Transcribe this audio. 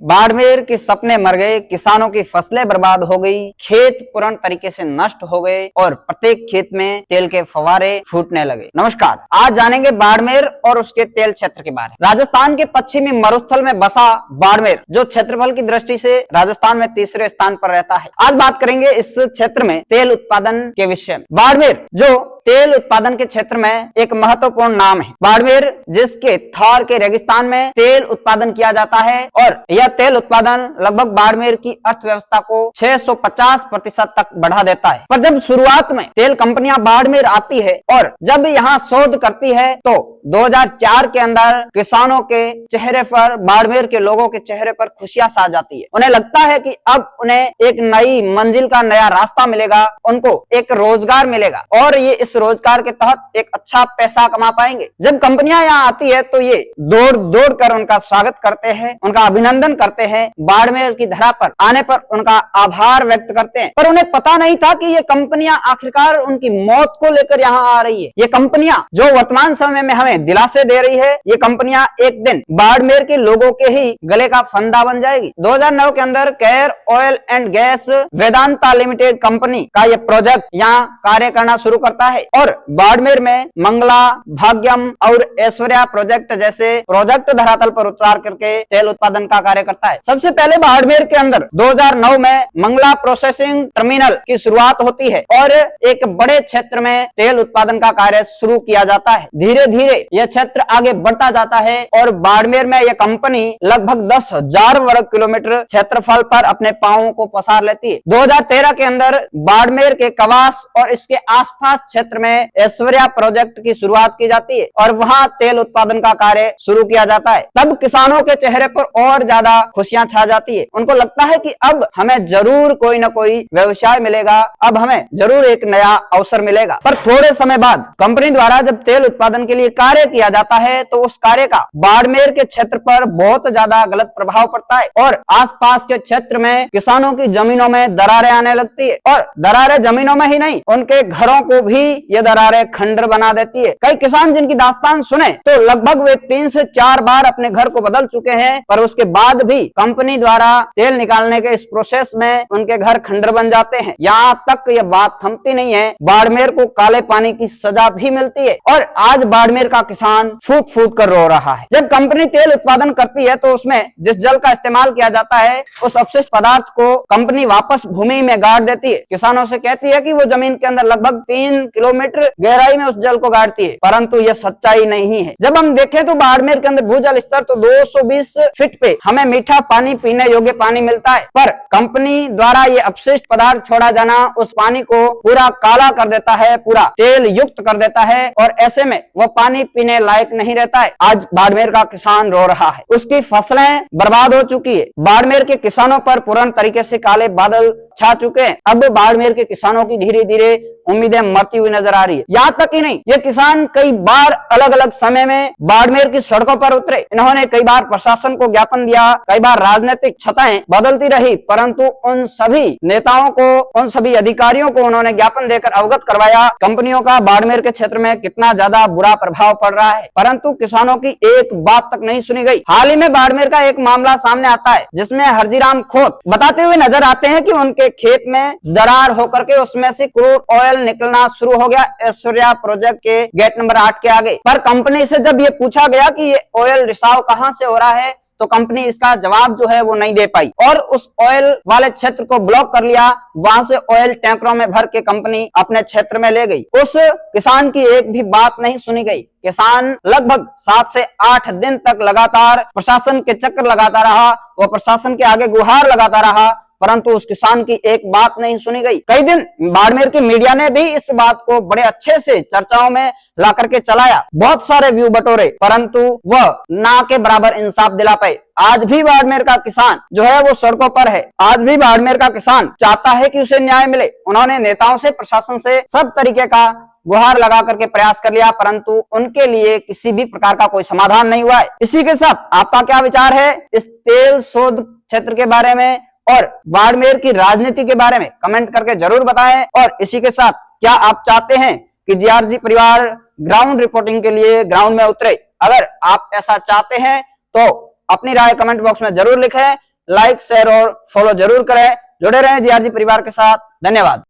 बाड़मेर के सपने मर गए, किसानों की फसलें बर्बाद हो गई, खेत पूर्ण तरीके से नष्ट हो गए और प्रत्येक खेत में तेल के फव्वारे फूटने लगे। नमस्कार, आज जानेंगे बाड़मेर और उसके तेल क्षेत्र के बारे में। राजस्थान के पश्चिमी मरुस्थल में बसा बाड़मेर, जो क्षेत्रफल की दृष्टि से राजस्थान में तीसरे स्थान पर रहता है। आज बात करेंगे इस क्षेत्र में तेल उत्पादन के विषय में। बाड़मेर जो तेल उत्पादन के क्षेत्र में एक महत्वपूर्ण नाम है। बाड़मेर जिसके थार के रेगिस्तान में तेल उत्पादन किया जाता है और यह तेल उत्पादन लगभग बाड़मेर की अर्थव्यवस्था को 650% तक बढ़ा देता है। पर जब शुरुआत में तेल कंपनियां बाड़मेर आती है और जब यहाँ शोध करती है तो 2004 के अंदर किसानों के चेहरे पर, बाड़मेर के लोगों के चेहरे पर खुशियां छा जाती है। उन्हें लगता है कि अब उन्हें एक नई मंजिल का नया रास्ता मिलेगा, उनको एक रोजगार मिलेगा और ये इस रोजगार के तहत एक अच्छा पैसा कमा पाएंगे। जब कंपनियां यहाँ आती है तो ये दौड़ दौड़ कर उनका स्वागत करते हैं, उनका अभिनंदन करते हैं, बाड़मेर की धरा पर आने पर उनका आभार व्यक्त करते हैं। पर उन्हें पता नहीं था कि ये कंपनियां आखिरकार उनकी मौत को लेकर यहाँ आ रही है। ये कंपनियां जो वर्तमान समय में हमें दिलासे दे रही है, ये कंपनियां एक दिन बाड़मेर के लोगों के ही गले का फंदा बन जाएगी। 2009 के अंदर care oil and gas Vedanta limited company का ये प्रोजेक्ट यहाँ कार्य करना शुरू करता है और बाड़मेर में मंगला, भाग्यम और ऐश्वर्या प्रोजेक्ट जैसे प्रोजेक्ट धरातल पर उतार करके तेल उत्पादन का कार्य करता है। सबसे पहले बाड़मेर के अंदर 2009 में मंगला प्रोसेसिंग टर्मिनल की शुरुआत होती है और एक बड़े क्षेत्र में तेल उत्पादन का कार्य शुरू किया जाता है। धीरे धीरे यह क्षेत्र आगे बढ़ता जाता है और बाड़मेर में यह कंपनी लगभग 10,000 वर्ग किलोमीटर क्षेत्रफल पर अपने पांवों को पसार लेती है। 2013 के अंदर बाड़मेर के कवास और इसके आसपास क्षेत्र में ऐश्वर्या प्रोजेक्ट की शुरुआत की जाती है और वहां तेल उत्पादन का कार्य शुरू किया जाता है। तब किसानों के चेहरे पर और ज्यादा खुशियां छा जाती है। उनको लगता है कि अब हमें जरूर कोई न कोई व्यवसाय मिलेगा, अब हमें जरूर एक नया अवसर मिलेगा। पर थोड़े समय बाद कंपनी द्वारा जब तेल उत्पादन के लिए कार्य किया जाता है तो उस कार्य का बाड़मेर के क्षेत्र पर बहुत ज्यादा गलत प्रभाव पड़ता है और आसपास के क्षेत्र में किसानों की जमीनों में दरारें आने लगती है और दरारें जमीनों में ही नहीं, उनके घरों को भी ये दरारें खंडर बना देती है। कई किसान जिनकी दास्तान सुने तो लगभग वे 3 से 4 बार अपने घर को बदल चुके हैं, पर उसके बाद भी कंपनी द्वारा तेल निकालने के इस प्रोसेस में उनके घर खंडर बन जाते हैं। यहाँ तक यह बात थमती नहीं है, बाड़मेर को काले पानी की सजा भी मिलती है और आज बाड़मेर का किसान फूट फूट कर रो रहा है। जब कंपनी तेल उत्पादन करती है तो उसमें जिस जल का इस्तेमाल किया जाता है उस अपशिष्ट पदार्थ को कंपनी वापस भूमि में गाड़ देती है। किसानों से कहती है कि वो जमीन के अंदर लगभग 3 किलोमीटर गहराई में उस जल को गाड़ती है, परंतु यह सच्चाई नहीं है। जब हम देखें तो बाड़मेर के अंदर भूजल स्तर तो 220 फीट पे हमें मीठा पानी, पीने योग्य पानी मिलता है, पर कंपनी द्वारा ये अपशिष्ट पदार्थ छोड़ा जाना उस पानी को पूरा काला कर देता है, पूरा तेल युक्त कर देता है और ऐसे में वो पानी पीने लायक नहीं रहता है। आज बाड़मेर का किसान रो रहा है, उसकी फसलें बर्बाद हो चुकी है। बाड़मेर के किसानों पर पूर्ण तरीके से काले बादल छा चुके हैं। अब बाड़मेर के किसानों की धीरे धीरे उम्मीदें मरती हुई नजर आ रही है। यहाँ तक ही नहीं, ये किसान कई बार अलग अलग समय में बाड़मेर की सड़कों पर उतरे। इन्होंने कई बार प्रशासन को ज्ञापन दिया, कई बार राजनीतिक छताएं बदलती रही, परंतु उन सभी नेताओं को, उन सभी अधिकारियों को उन्होंने ज्ञापन देकर अवगत करवाया कंपनियों का बाड़मेर के क्षेत्र में कितना ज्यादा बुरा प्रभाव पड़ रहा है, परंतु किसानों की एक बात तक नहीं सुनी गई। हाल ही में बाड़मेर का एक मामला सामने आता है जिसमें हरजीराम खोत बताते हुए नजर आते हैं कि उनके खेत में दरार होकर के उसमें से क्रूड ऑयल निकलना शुरू हो गया ऐश्वर्या प्रोजेक्ट के गेट नंबर 8 के आगे। पर कंपनी से जब ये पूछा गया कि ये ऑयल रिसाव कहां से हो रहा है तो कंपनी इसका जवाब जो है वो नहीं दे पाई और उस ऑयल वाले क्षेत्र को ब्लॉक कर लिया। वहां से ऑयल टैंकरों में भर के कंपनी अपने क्षेत्र में ले गई। उस किसान की एक भी बात नहीं सुनी गई। किसान लगभग 7 से 8 दिन तक लगातार प्रशासन के चक्कर लगाता रहा, वो प्रशासन के आगे गुहार लगाता रहा, परंतु उस किसान की एक बात नहीं सुनी गई। कई दिन बाड़मेर की मीडिया ने भी इस बात को बड़े अच्छे से चर्चाओं में ला करके चलाया, बहुत सारे व्यू बटोरे, परंतु वह ना के बराबर इंसाफ दिला पाए। आज भी बाड़मेर का किसान जो है वो सड़कों पर है। आज भी बाड़मेर का किसान चाहता है कि उसे न्याय मिले। उन्होंने नेताओं से, प्रशासन से सब तरीके का गुहार लगा करके प्रयास कर लिया, परंतु उनके लिए किसी भी प्रकार का कोई समाधान नहीं हुआ है। इसी के साथ आपका क्या विचार है इस तेल शोध क्षेत्र के बारे में और बाड़मेर की राजनीति के बारे में कमेंट करके जरूर बताएं। और इसी के साथ क्या आप चाहते हैं कि जीआरजी परिवार ग्राउंड रिपोर्टिंग के लिए ग्राउंड में उतरे? अगर आप ऐसा चाहते हैं तो अपनी राय कमेंट बॉक्स में जरूर लिखें। लाइक शेयर और फॉलो जरूर करें। जुड़े रहें जीआरजी परिवार के साथ। धन्यवाद।